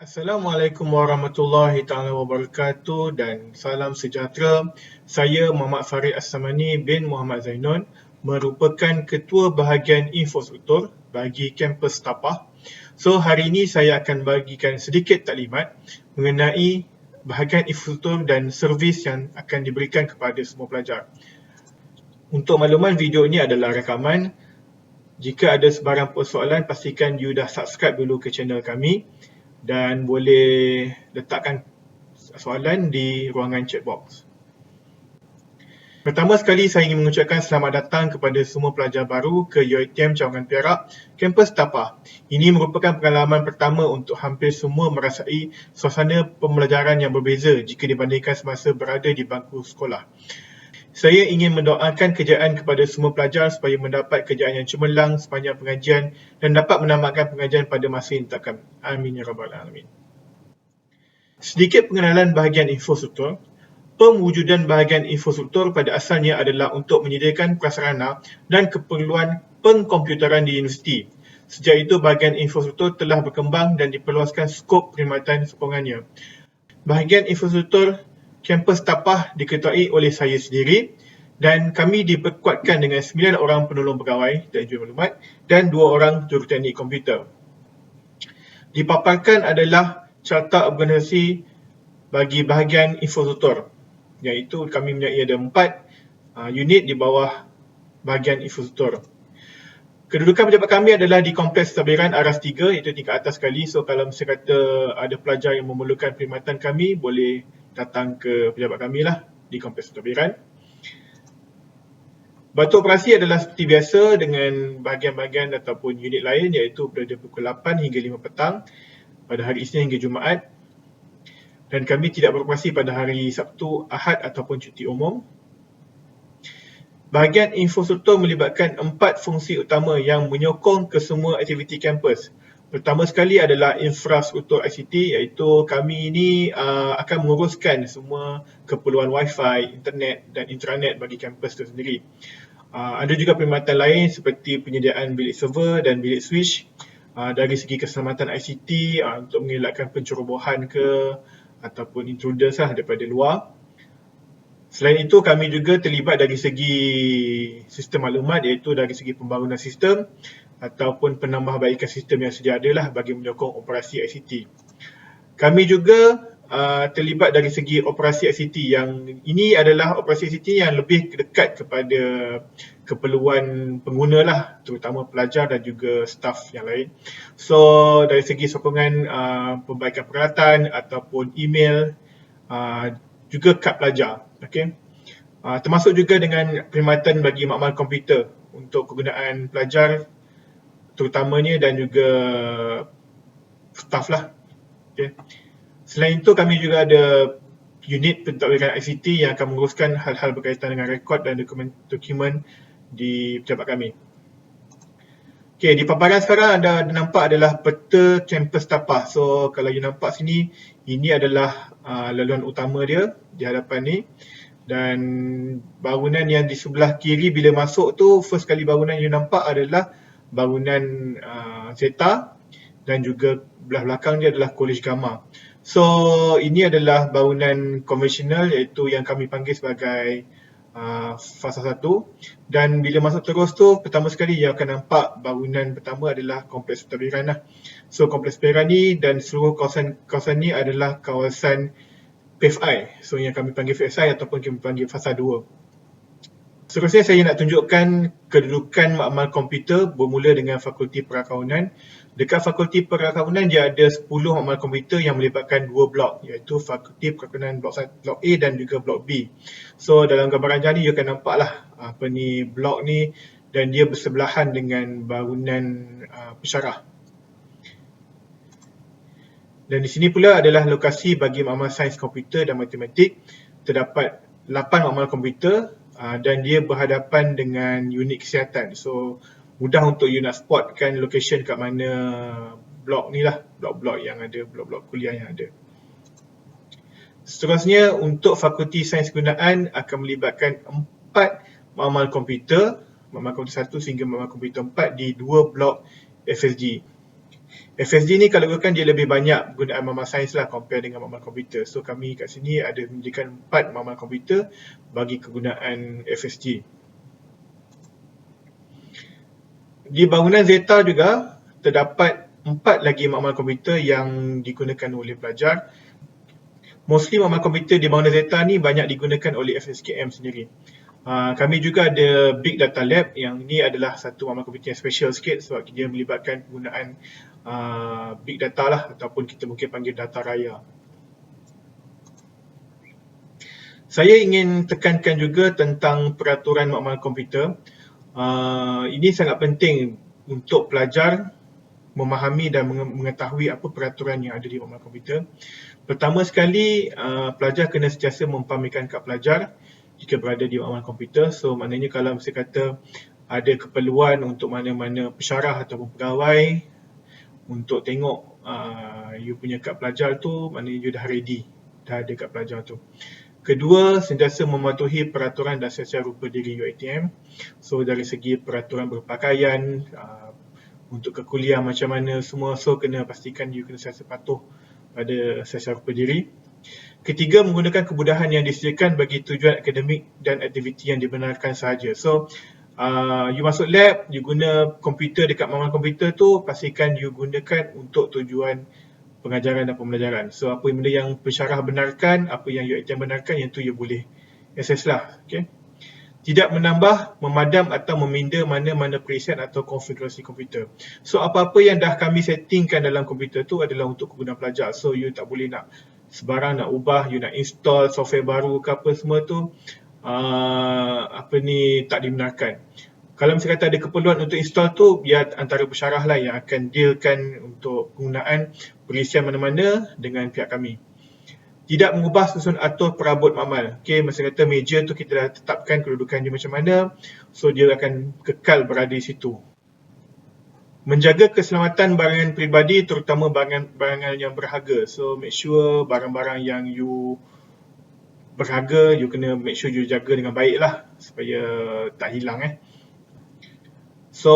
Assalamualaikum warahmatullahi taala wabarakatuh dan salam sejahtera. Saya Muhammad Farid As-Samani bin Muhammad Zainun, merupakan Ketua Bahagian Infrastruktur bagi kampus Tapah. So hari ini saya akan bagikan sedikit taklimat mengenai bahagian infrastruktur dan servis yang akan diberikan kepada semua pelajar. Untuk makluman, video ini adalah rakaman. Jika ada sebarang persoalan, pastikan you dah subscribe dulu ke channel kami dan boleh letakkan soalan di ruangan chat box. Pertama sekali, saya ingin mengucapkan selamat datang kepada semua pelajar baru ke UiTM Cawangan Perak, kampus Tapah. Ini merupakan pengalaman pertama untuk hampir semua merasai suasana pembelajaran yang berbeza jika dibandingkan semasa berada di bangku sekolah. Saya ingin mendoakan kejayaan kepada semua pelajar supaya mendapat kejayaan yang cemerlang sepanjang pengajian dan dapat menamatkan pengajian pada masa yang takkan. Amin ya rabbal alamin. Sedikit pengenalan bahagian infrastruktur. Pewujudan bahagian infrastruktur pada asalnya adalah untuk menyediakan prasarana dan keperluan pengkomputeran di universiti. Sejak itu, bahagian infrastruktur telah berkembang dan diperluaskan skop perkhidmatan sokongannya. Bahagian infrastruktur kampus Tapah diketuai oleh saya sendiri dan kami diperkuatkan dengan 9 orang penolong pegawai dan jurumaklumat dan 2 orang juruteknik komputer. Dipaparkan adalah carta organisasi bagi bahagian infrastruktur, iaitu kami mempunyai ada 4 unit di bawah bahagian infrastruktur. Kedudukan pejabat kami adalah di Kompleks Pentadbiran Aras 3, iaitu tingkat atas sekali. So kalau misalnya kata ada pelajar yang memerlukan perkhidmatan kami, boleh datang ke pejabat kami lah di Kompleks Pentadbiran. Batu operasi adalah seperti biasa dengan bahagian-bahagian ataupun unit lain, iaitu berada pukul 8 hingga 5 petang pada hari Isnin hingga Jumaat. Dan kami tidak beroperasi pada hari Sabtu, Ahad ataupun cuti umum. Bahagian infrastruktur melibatkan 4 fungsi utama yang menyokong kesemua aktiviti kampus. Pertama sekali adalah infrastruktur ICT, iaitu kami ini akan menguruskan semua keperluan Wi-Fi, internet dan intranet bagi kampus itu sendiri. Ada juga perkhidmatan lain seperti penyediaan bilik server dan bilik switch. Dari segi keselamatan ICT, untuk mengelakkan pencerobohan ke ataupun intruders daripada luar. Selain itu, kami juga terlibat dari segi sistem maklumat, iaitu dari segi pembangunan sistem ataupun penambahbaikan sistem yang sedia ada bagi menyokong operasi ICT. Kami juga terlibat dari segi operasi ICT yang ini adalah operasi ICT yang lebih dekat kepada keperluan pengguna terutama pelajar dan juga staf yang lain. So dari segi sokongan perbaikan peralatan ataupun email, juga kad pelajar, okay? Termasuk juga dengan perkhidmatan bagi makmal komputer untuk kegunaan pelajar terutamanya dan juga staf okay? Selain itu, kami juga ada unit pentadbiran ICT yang akan menguruskan hal-hal berkaitan dengan rekod dan dokumen di pejabat kami. Okay, di paparan sekarang anda nampak adalah peta kampus Tapah. So kalau you nampak sini, ini adalah laluan utama dia di hadapan ni. Dan bangunan yang di sebelah kiri bila masuk tu, first kali bangunan you nampak adalah bangunan Zeta dan juga belah belakang dia adalah College Gamma. So ini adalah bangunan konvensional, iaitu yang kami panggil sebagai fasa 1. Dan bila masuk terus tu, pertama sekali yang akan nampak bangunan pertama adalah Kompleks Pentadbiran So Kompleks Pentadbiran ni dan seluruh kawasan ni adalah kawasan PFI. So yang kami panggil PFI ataupun kami panggil fasa 2. Seterusnya saya nak tunjukkan kedudukan makmal komputer bermula dengan Fakulti Perakaunan. Dekat Fakulti Perakaunan dia ada 10 makmal komputer yang melibatkan 2 blok, iaitu Fakulti Perakaunan blok A dan juga blok B. So dalam gambaran ni you akan nampaklah blok ni dan dia bersebelahan dengan bangunan pensyarah. Dan di sini pula adalah lokasi bagi makmal sains komputer dan matematik. Terdapat 8 makmal komputer dan dia berhadapan dengan unit kesihatan. So mudah untuk you nak spotkan location kat mana blok ni blok-blok yang ada, blok-blok kuliah yang ada. Seterusnya untuk Fakulti Sains Gunaan akan melibatkan 4 makmal komputer 1 sehingga makmal komputer 4 di 2 blok FSG. FSG ni kalau gunakan dia lebih banyak gunaan makmal sains lah compare dengan makmal komputer. So kami kat sini ada menyediakan 4 makmal komputer bagi kegunaan FSG. Di bangunan Zeta juga terdapat 4 lagi makmal komputer yang digunakan oleh pelajar. Mostly makmal komputer di bangunan Zeta ni banyak digunakan oleh FSKM sendiri. Kami juga ada Big Data Lab, yang ini adalah satu makmal komputer yang special sikit sebab dia melibatkan penggunaan big data lah, ataupun kita mungkin panggil data raya. Saya ingin tekankan juga tentang peraturan makmal komputer. Ini sangat penting untuk pelajar memahami dan mengetahui apa peraturan yang ada di makmal komputer. Pertama sekali, pelajar kena sentiasa mempamerkan kad pelajar jika berada di makmal komputer. So maknanya kalau saya kata ada keperluan untuk mana-mana pensyarah ataupun pegawai untuk tengok you punya kad pelajar tu, maknanya you dah ready, dah ada kad pelajar tu. Kedua, sentiasa mematuhi peraturan dan siasat rupa diri UiTM. So dari segi peraturan berpakaian, untuk ke kuliah macam mana semua, so kena pastikan you kena sentiasa patuh pada siasat rupa diri. Ketiga, menggunakan kemudahan yang disediakan bagi tujuan akademik dan aktiviti yang dibenarkan sahaja. So you masuk lab, you guna komputer dekat makmal komputer tu, pastikan you gunakan untuk tujuan pengajaran dan pembelajaran. So apa benda yang pensyarah benarkan, apa yang UiTM benarkan, yang tu you boleh access lah. Okay? Tidak menambah, memadam atau meminda mana-mana preset atau konfigurasi komputer. So apa-apa yang dah kami settingkan dalam komputer tu adalah untuk kegunaan pelajar. So you tak boleh nak sebarang nak ubah, you nak install software baru ke apa semua tu, tak dibenarkan. Kalau misalnya kata ada keperluan untuk install tu, biar antara pensyarah lah yang akan dealkan untuk penggunaan perisian mana-mana dengan pihak kami. Tidak mengubah susun atur perabot makmal. Okay, masa kata meja tu kita dah tetapkan kedudukan dia macam mana, so dia akan kekal berada di situ. Menjaga keselamatan barangan peribadi, terutama barangan yang berharga. So make sure barang-barang yang you berharga, you kena make sure you jaga dengan baik lah supaya tak hilang. So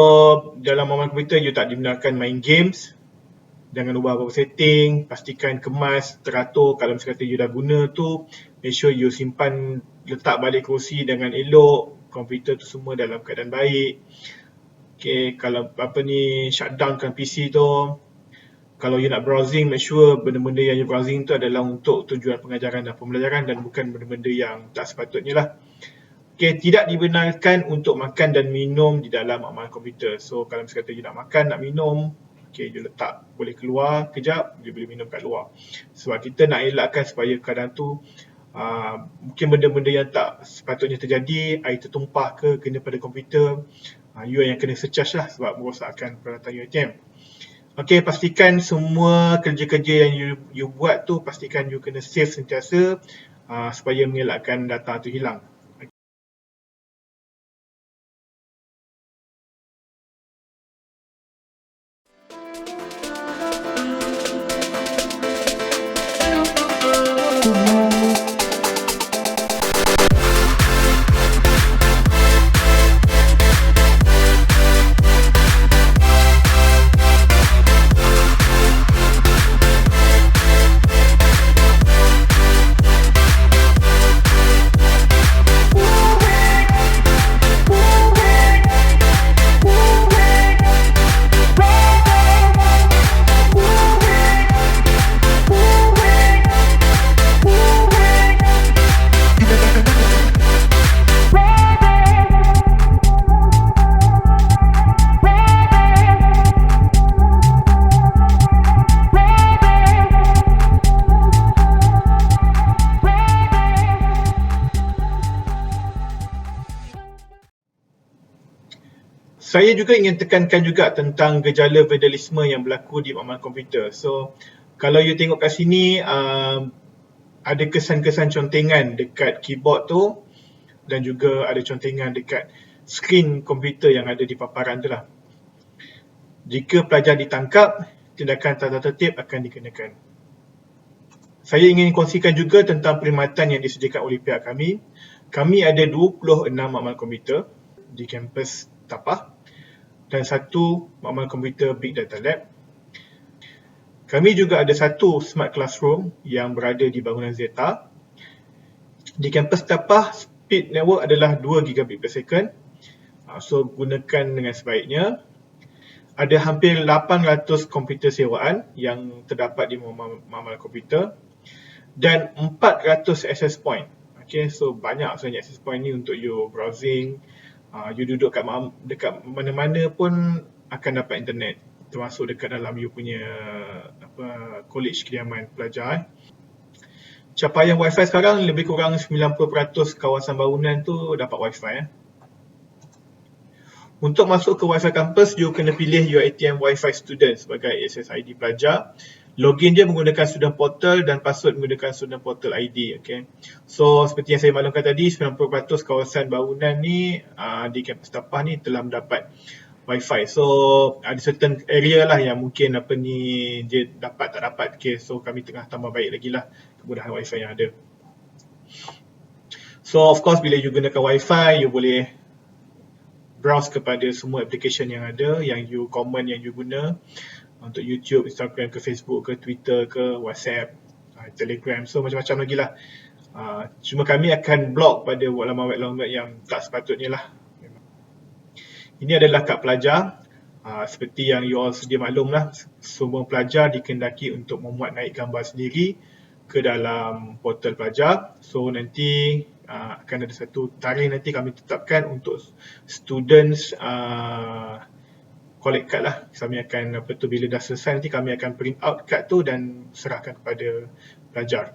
dalam makmal komputer you tak dibenarkan main games. Jangan ubah apa-apa setting, pastikan kemas, teratur. Kalau misalnya you dah guna tu, make sure you simpan, letak balik kerusi dengan elok, komputer tu semua dalam keadaan baik. Okay, kalau shutdownkan PC tu. Kalau you nak browsing, make sure benda-benda yang you browsing tu adalah untuk tujuan pengajaran dan pembelajaran dan bukan benda-benda yang tak sepatutnya lah. Okay, tidak dibenarkan untuk makan dan minum di dalam makmal komputer. So kalau misalnya you nak makan, nak minum, okay, you letak, boleh keluar kejap, you boleh minum kat luar. Sebab kita nak elakkan supaya keadaan tu mungkin benda-benda yang tak sepatutnya terjadi, air tertumpah ke, kena pada komputer, you yang kena secharge lah sebab merosakkan peralatan UiTM. Okay, pastikan semua kerja-kerja yang you buat tu, pastikan you kena save sentiasa supaya mengelakkan data tu hilang. Saya juga ingin tekankan juga tentang gejala vandalisme yang berlaku di makmal komputer. So, kalau you tengok kat sini, ada kesan-kesan contengan dekat keyboard tu dan juga ada contengan dekat skrin komputer yang ada di paparan tu lah. Jika pelajar ditangkap, tindakan tata tertib akan dikenakan. Saya ingin kongsikan juga tentang perkhidmatan yang disediakan oleh pihak kami. Kami ada 26 makmal komputer di kampus Tapah dan 1 makmal komputer Big Data Lab. Kami juga ada satu smart classroom yang berada di bangunan Zeta. Di kampus Tapah, speed network adalah 2 gigabit per second. So gunakan dengan sebaiknya. Ada hampir 800 komputer sewaan yang terdapat di mamal komputer dan 400 access point. Okay, so banyak sebenarnya access point ni untuk you browsing. You duduk dekat mana-mana pun akan dapat internet, termasuk dekat dalam you punya college kediaman pelajar. Capaian Wi-Fi sekarang lebih kurang 90% kawasan bangunan tu dapat Wi-Fi. Untuk masuk ke Wi-Fi kampus, you kena pilih your ATM Wi-Fi student sebagai SSID pelajar. Login dia menggunakan student portal dan password menggunakan student portal ID. Okay. So seperti yang saya maklumkan tadi, 90% kawasan bangunan ni di kampus Tapah ni telah mendapat Wi-Fi. So ada certain area lah yang mungkin dia dapat tak dapat. Okay. So kami tengah tambah baik lagi lah kemudahan Wi-Fi yang ada. So of course bila you gunakan Wi-Fi, you boleh browse kepada semua application yang ada, yang you common, yang you guna untuk YouTube, Instagram ke Facebook ke Twitter ke WhatsApp, Telegram, so macam-macam lagi lah. Cuma kami akan block pada laman web yang tak sepatutnya lah. Ini adalah kad pelajar. Seperti yang you all sedia maklum lah, semua pelajar dikehendaki untuk memuat naik gambar sendiri ke dalam portal pelajar. So nanti akan ada satu tarikh nanti kami tetapkan untuk students collect card lah. Kami akan bila dah selesai nanti kami akan print out card tu dan serahkan kepada pelajar.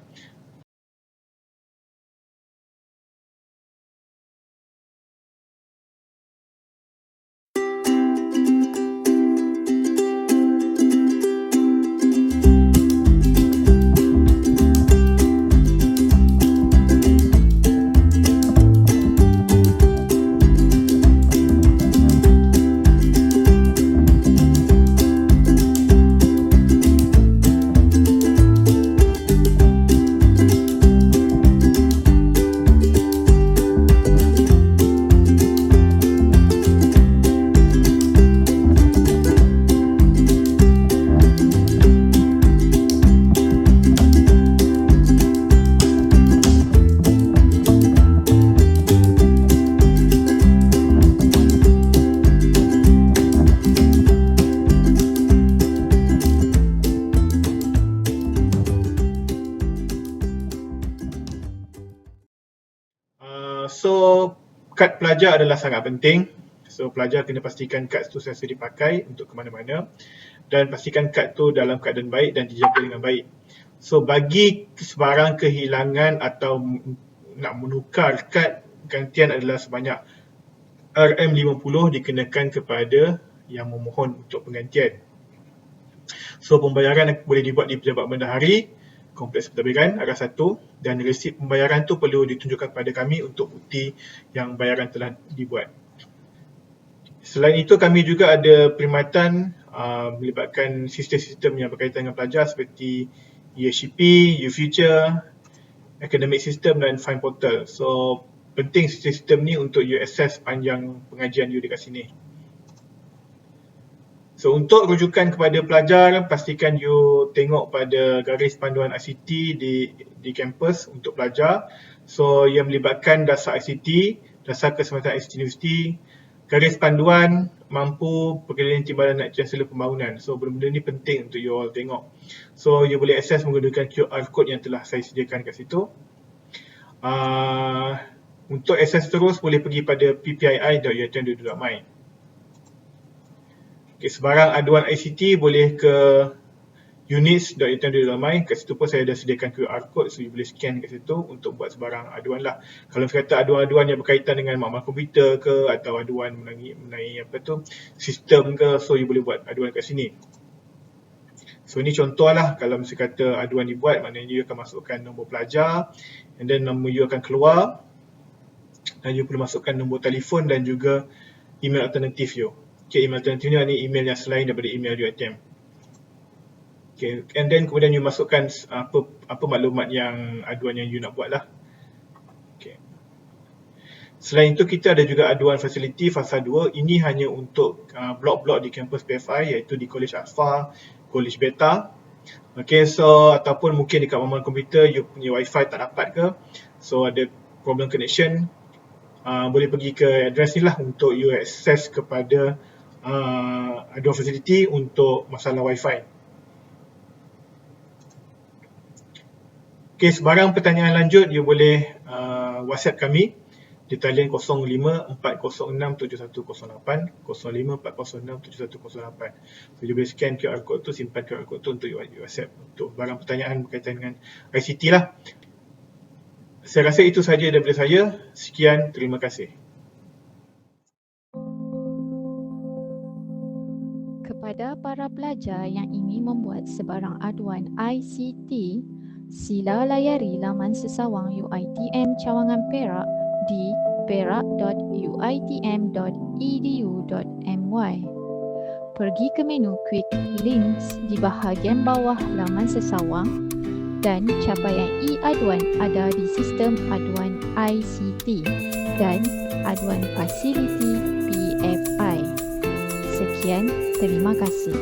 So, kad pelajar adalah sangat penting. So, pelajar kena pastikan kad tu sentiasa dipakai untuk ke mana-mana dan pastikan kad tu dalam keadaan baik dan dijaga dengan baik. So, bagi sebarang kehilangan atau nak menukar kad, gantian adalah sebanyak RM50 dikenakan kepada yang memohon untuk penggantian. So, pembayaran boleh dibuat di Pejabat Bendahari, Kompleks Pentadbiran Arah 1, dan resit pembayaran tu perlu ditunjukkan kepada kami untuk bukti yang bayaran telah dibuat. Selain itu, kami juga ada perkhidmatan melibatkan sistem-sistem yang berkaitan dengan pelajar seperti eHCP, uFuture, Academic System dan Find Portal. So, penting sistem ni untuk you access panjang pengajian you dekat sini. So, untuk rujukan kepada pelajar, pastikan you tengok pada garis panduan ICT di kampus untuk pelajar. So, yang melibatkan dasar ICT, dasar keselamatan ICT Universiti, garis panduan mampu perkeliling Timbalan Naib Chancellor Pembangunan. So, benda-benda ni penting untuk you all tengok. So, you boleh akses menggunakan QR code yang telah saya sediakan kat situ. Untuk akses terus, boleh pergi pada ppii.uitm.my. Okay, sebarang aduan ICT boleh ke units.uitm.my. Kat situ pun saya dah sediakan QR code, so you boleh scan kat situ untuk buat sebarang aduan lah. Kalau kata aduan-aduan yang berkaitan dengan makmal komputer ke, atau aduan mengenai sistem ke, so you boleh buat aduan kat sini. So ini contoh lah, kalau mesti kata aduan dibuat, maknanya you akan masukkan nombor pelajar, and then nombor you akan keluar, dan you perlu masukkan nombor telefon dan juga email alternatif you. Okay, email alternatif ni email yang selain daripada email UiTM. Okay, and then kemudian you masukkan apa maklumat yang aduan yang you nak buat lah. Okay. Selain itu, kita ada juga aduan fasiliti fasa 2. Ini hanya untuk blok-blok di kampus PFI, iaitu di College Atfa, College Beta. Okay, so ataupun mungkin dekat normal komputer you punya wifi tak dapat ke, so ada problem connection, boleh pergi ke address ni lah untuk you access kepada Adwan Facility untuk masalah wifi. Okay, sebarang pertanyaan lanjut you boleh WhatsApp kami di talian 05-406-7108, 05-406-7108. So, you boleh scan QR code tu, simpan QR code tu untuk WhatsApp untuk barang pertanyaan berkaitan dengan ICT lah. Saya rasa itu sahaja daripada saya. Sekian, terima kasih. Kepada para pelajar yang ingin membuat sebarang aduan ICT, sila layari laman sesawang UiTM Cawangan Perak di perak.uitm.edu.my. Pergi ke menu Quick Links di bahagian bawah laman sesawang dan capaian e-aduan ada di sistem aduan ICT dan aduan fasiliti PFI. Sekian, terima kasih.